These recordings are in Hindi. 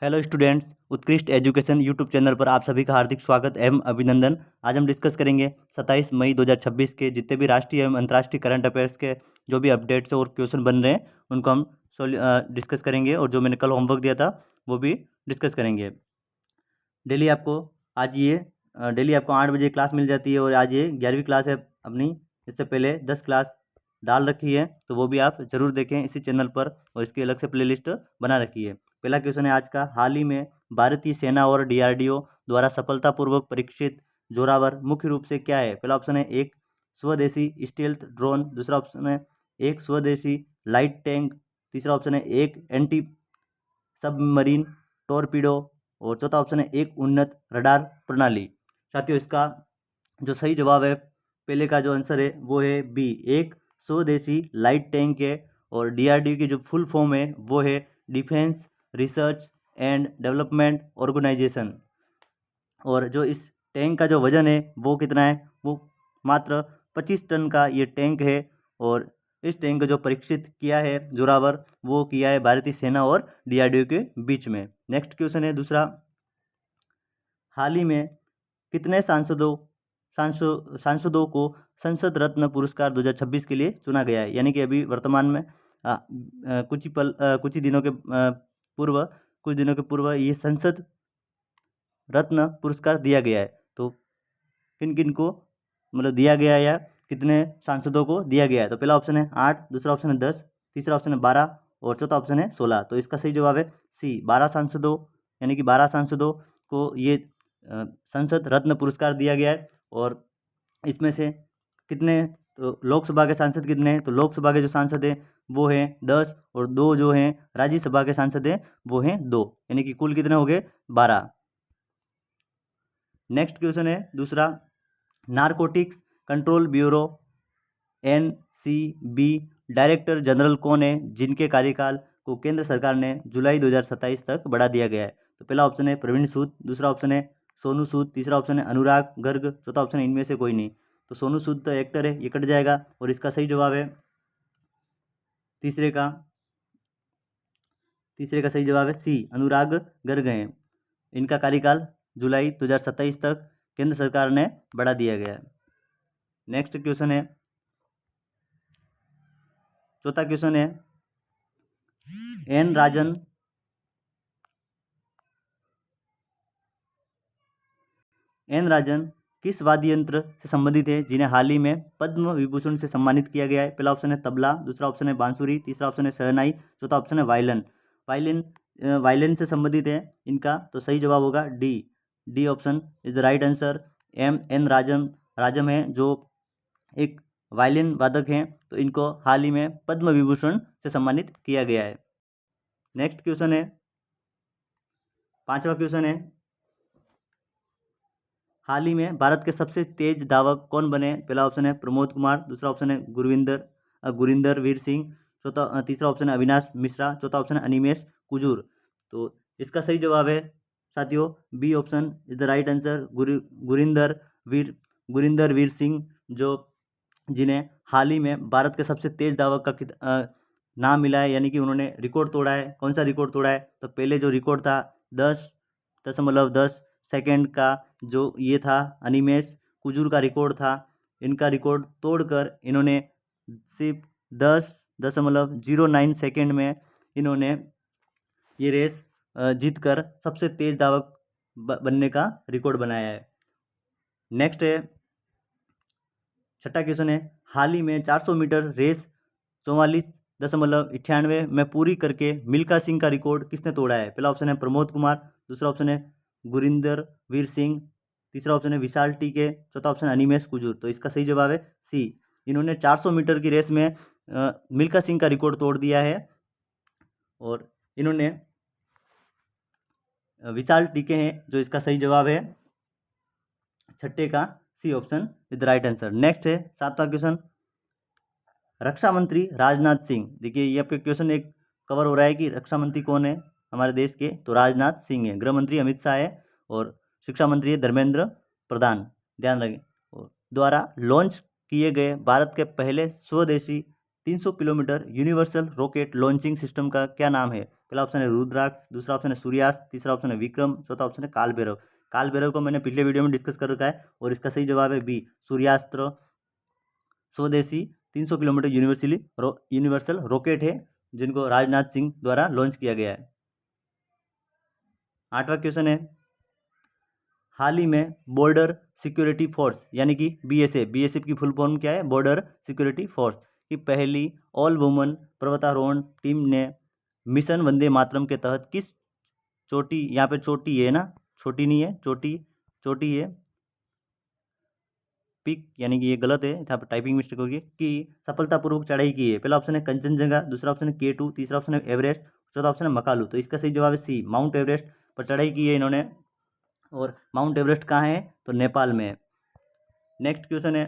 हेलो स्टूडेंट्स, उत्कृष्ट एजुकेशन यूट्यूब चैनल पर आप सभी का हार्दिक स्वागत एवं अभिनंदन। आज हम डिस्कस करेंगे 27 मई 2026 के जितने भी राष्ट्रीय एवं अंतर्राष्ट्रीय करंट अफेयर्स के जो भी अपडेट्स और क्वेश्चन बन रहे हैं उनको हम डिस्कस करेंगे, और जो मैंने कल होमवर्क दिया था वो भी डिस्कस करेंगे। डेली आपको आज ये डेली आपको 8 बजे क्लास मिल जाती है, और आज ये 11वीं क्लास है अपनी। इससे पहले 10 क्लास डाल रखी है, तो वो भी आप ज़रूर देखें इसी चैनल पर, और इसकी अलग से प्लेलिस्ट बना रखी है। पहला क्वेश्चन है आज का, हाल ही में भारतीय सेना और डीआरडीओ द्वारा सफलतापूर्वक परीक्षित जोरावर मुख्य रूप से क्या है? पहला ऑप्शन है एक स्वदेशी स्टील्थ ड्रोन, दूसरा ऑप्शन है एक स्वदेशी लाइट टैंक, तीसरा ऑप्शन है एक एंटी सबमरीन टॉरपीडो, और चौथा ऑप्शन है एक उन्नत रडार प्रणाली। साथियों, इसका जो सही जवाब है, पहले का जो आंसर है वो है बी, एक स्वदेशी लाइट टैंक है। और डीआरडीओ की जो फुल फॉर्म है वो है defence research and development organisation. और जो इस टैंक का जो वजन है वो कितना है? वो मात्र 25 टन का ये टैंक है। और इस टैंक को जो परीक्षित किया है जोरावर, वो किया है भारतीय सेना और डीआरडीओ के बीच में। नेक्स्ट क्वेश्चन है दूसरा, हाल ही में कितने सांसदों को संसद रत्न पुरस्कार 2026 के लिए चुना गया है? यानी कि अभी वर्तमान में कुछ ही दिनों के पूर्व ये संसद रत्न पुरस्कार दिया गया है। तो किन किन को मतलब दिया गया है, या कितने सांसदों को दिया गया है? तो पहला ऑप्शन है 8, दूसरा ऑप्शन है 10, तीसरा ऑप्शन है 12, और चौथा ऑप्शन है 16। तो इसका सही जवाब है सी, 12 सांसदों, यानी कि 12 सांसदों को ये संसद रत्न पुरस्कार दिया गया है। और इसमें से कितने, तो लोकसभा के सांसद कितने हैं? तो लोकसभा के जो सांसद हैं वो हैं 10, और 2 जो हैं राज्यसभा के सांसद हैं वो हैं 2, यानी कि कुल कितने हो गए? 12। नेक्स्ट क्वेश्चन है दूसरा, narcotics control bureau NCB director general कौन है जिनके कार्यकाल को केंद्र सरकार ने जुलाई 2027 तक बढ़ा दिया गया है? तो पहला ऑप्शन है प्रवीण सूद, दूसरा ऑप्शन है सोनू सूद, तीसरा ऑप्शन है अनुराग गर्ग, चौथा ऑप्शन है इनमें से कोई नहीं। तो सोनू सूद तो एक्टर है, ये कट जाएगा, और इसका सही जवाब है तीसरे का सही जवाब है सी, अनुराग गर्ग हैं। इनका कार्यकाल जुलाई 2027 तक केंद्र सरकार ने बढ़ा दिया गया है। नेक्स्ट क्वेश्चन है, चौथा क्वेश्चन है, एन राजन किस वाद्य यंत्र से संबंधित है जिन्हें हाल ही में पद्म विभूषण से सम्मानित किया गया है? पहला ऑप्शन है तबला, दूसरा ऑप्शन है बांसुरी, तीसरा ऑप्शन है शहनाई, चौथा ऑप्शन है वायलिन। वायलिन वायलिन से संबंधित है इनका, तो सही जवाब होगा D option is the right answer. N Rajam है जो एक वायलिन वादक हैं, तो इनको हाल ही में पद्म विभूषण से सम्मानित किया गया है। नेक्स्ट क्वेश्चन है, पांचवा क्वेश्चन है, हाल ही में भारत के सबसे तेज धावक कौन बने? पहला ऑप्शन है प्रमोद कुमार, दूसरा ऑप्शन है गुरिंदर वीर सिंह, तीसरा ऑप्शन है अविनाश मिश्रा, चौथा ऑप्शन है अनिमेश कुजूर। तो इसका सही जवाब है साथियों B option is the right answer, Gurinder Veer Singh, जो जिन्हें हाल ही में भारत के सबसे तेज धावक का नाम मिला है, यानी कि उन्होंने रिकॉर्ड तोड़ा है। कौन सा रिकॉर्ड तोड़ा है? तो पहले जो रिकॉर्ड था 10.10 सेकेंड का, जो ये था अनिमेश कुजूर का रिकॉर्ड था। इनका रिकॉर्ड तोड़कर इन्होंने सिर्फ 10.09 सेकेंड में इन्होंने ये रेस जीतकर सबसे तेज धावक बनने का रिकॉर्ड बनाया है। नेक्स्ट है, छठा क्वेश्चन है, हाल ही में 400 मीटर रेस 44.98 में पूरी करके मिल्खा सिंह का रिकॉर्ड किसने तोड़ा है? पहला ऑप्शन है प्रमोद कुमार, दूसरा ऑप्शन है गुरिंदर वीर सिंह, तीसरा ऑप्शन है विशाल टीके, चौथा ऑप्शन है अनिमेश कुजूर। तो इसका सही जवाब है सी, इन्होंने 400 मीटर की रेस में मिल्खा सिंह का रिकॉर्ड तोड़ दिया है। और इन्होंने विशाल टीके हैं, जो इसका सही जवाब है छठे का C option is the right answer. Next है सातवां क्वेश्चन, रक्षा मंत्री राजनाथ सिंह, देखिए ये पे क्वेश्चन एक कवर हो रहा है कि रक्षा मंत्री कौन है हमारे देश के? तो राजनाथ सिंह है। गृह मंत्री अमित शाह है, और शिक्षा मंत्री है धर्मेंद्र प्रधान, ध्यान रखें। और द्वारा लॉन्च किए गए भारत के पहले स्वदेशी 300 kilometre universal rocket launching system का क्या नाम है? पहला ऑप्शन है रुद्राक्ष, दूसरा ऑप्शन है सूर्यास्त, तीसरा ऑप्शन है विक्रम, चौथा ऑप्शन है काल भैरव। काल भैरव को मैंने पिछले वीडियो में डिस्कस कर रखा है और इसका सही जवाब है बी, सूर्यास्त्र। स्वदेशी 300 किलोमीटर यूनिवर्सल रॉकेट है जिनको राजनाथ सिंह द्वारा लॉन्च किया गया है। 8वां क्वेश्चन है, हाल ही में बॉर्डर सिक्योरिटी फोर्स यानी कि बीएसएफ की फुल फॉर्म क्या है? बॉर्डर सिक्योरिटी फोर्स की पहली ऑल वुमन पर्वतारोहण टीम ने मिशन वंदे मातरम के तहत किस चोटी, यहाँ पे चोटी है ना, छोटी नहीं है, चोटी है, पिक यानी कि ये गलत है, यहाँ पर टाइपिंग मिस्टेक होगी, कि सफलतापूर्वक चढ़ाई की है। पहला ऑप्शन है कंचनजंगा, दूसरा ऑप्शन है K2, तीसरा ऑप्शन है एवरेस्ट, चौथा ऑप्शन है मकालू। तो इसका सही जवाब है सी, माउंट एवरेस्ट पर चढ़ाई की है इन्होंने। और माउंट एवरेस्ट कहाँ है? तो नेपाल में है। नेक्स्ट क्वेश्चन है,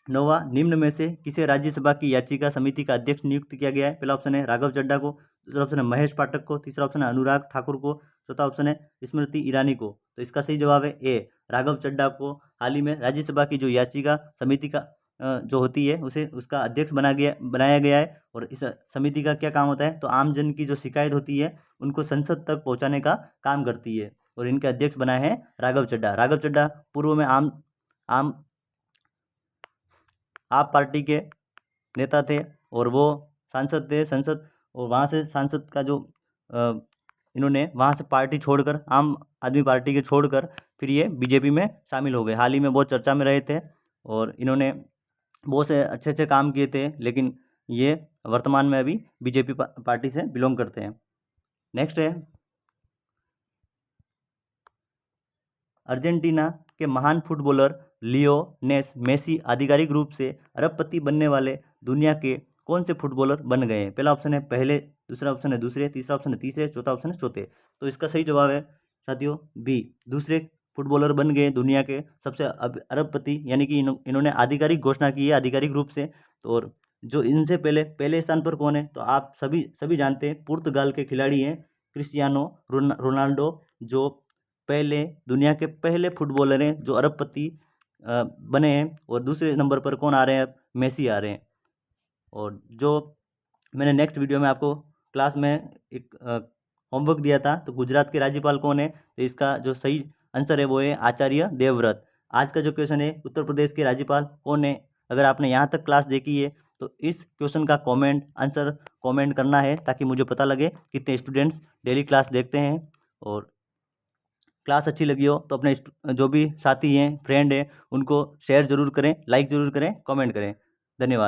9वां, निम्न में से किसे राज्यसभा की याचिका समिति का अध्यक्ष नियुक्त किया गया है? पहला ऑप्शन है राघव चड्ढा को, दूसरा ऑप्शन है महेश पाठक को, तीसरा ऑप्शन है अनुराग ठाकुर को, चौथा ऑप्शन है स्मृति ईरानी को। तो इसका सही जवाब है ए, राघव चड्ढा को हाल ही में राज्यसभा की जो याचिका समिति का जो होती है उसे उसका अध्यक्ष बनाया गया है। और इस समिति का क्या काम होता है? तो आमजन की जो शिकायत होती है उनको संसद तक पहुंचाने का काम करती है। और इनके अध्यक्ष बनाए हैं राघव चड्ढा। राघव चड्ढा पूर्व में आप पार्टी के नेता थे और वो सांसद थे संसद, और वहाँ से सांसद का जो इन्होंने वहाँ से पार्टी छोड़कर, आम आदमी पार्टी के छोड़कर फिर ये बीजेपी में शामिल हो गए। हाल ही में बहुत चर्चा में रहे थे और इन्होंने बहुत से अच्छे अच्छे काम किए थे, लेकिन ये वर्तमान में अभी बीजेपी पार्टी से बिलोंग करते हैं। नेक्स्ट है, अर्जेंटीना के महान फुटबॉलर लियोनेल मेसी आधिकारिक रूप से अरबपति बनने वाले दुनिया के कौन से फुटबॉलर बन गए हैं? पहला ऑप्शन है पहले, दूसरा ऑप्शन है दूसरे, तीसरा ऑप्शन है तीसरे, चौथा ऑप्शन है चौथे। तो इसका सही जवाब है साथियों बी, दूसरे फुटबॉलर बन गए दुनिया के सबसे अरबपति, यानी कि इन्होंने आधिकारिक घोषणा की है आधिकारिक रूप से। तो और जो इनसे पहले स्थान पर कौन है? तो आप सभी जानते हैं, पुर्तगाल के खिलाड़ी हैं क्रिस्टियानो रोनाल्डो, जो पहले दुनिया के पहले फुटबॉलर हैं जो अरबपति बने हैं। और दूसरे नंबर पर कौन आ रहे हैं? मेसी आ रहे हैं। और जो मैंने नेक्स्ट वीडियो में आपको क्लास में एक होमवर्क दिया था, तो गुजरात के राज्यपाल कौन है? तो इसका जो सही आंसर है वो है आचार्य देवव्रत। आज का जो क्वेश्चन है, उत्तर प्रदेश के राज्यपाल कौन है? अगर आपने यहाँ तक क्लास देखी है तो इस क्वेश्चन का आंसर कमेंट करना है, ताकि मुझे पता लगे कितने स्टूडेंट्स डेली क्लास देखते हैं। और क्लास अच्छी लगी हो तो अपने जो भी साथी हैं, फ्रेंड हैं, उनको शेयर ज़रूर करें, लाइक ज़रूर करें, कमेंट करें। धन्यवाद।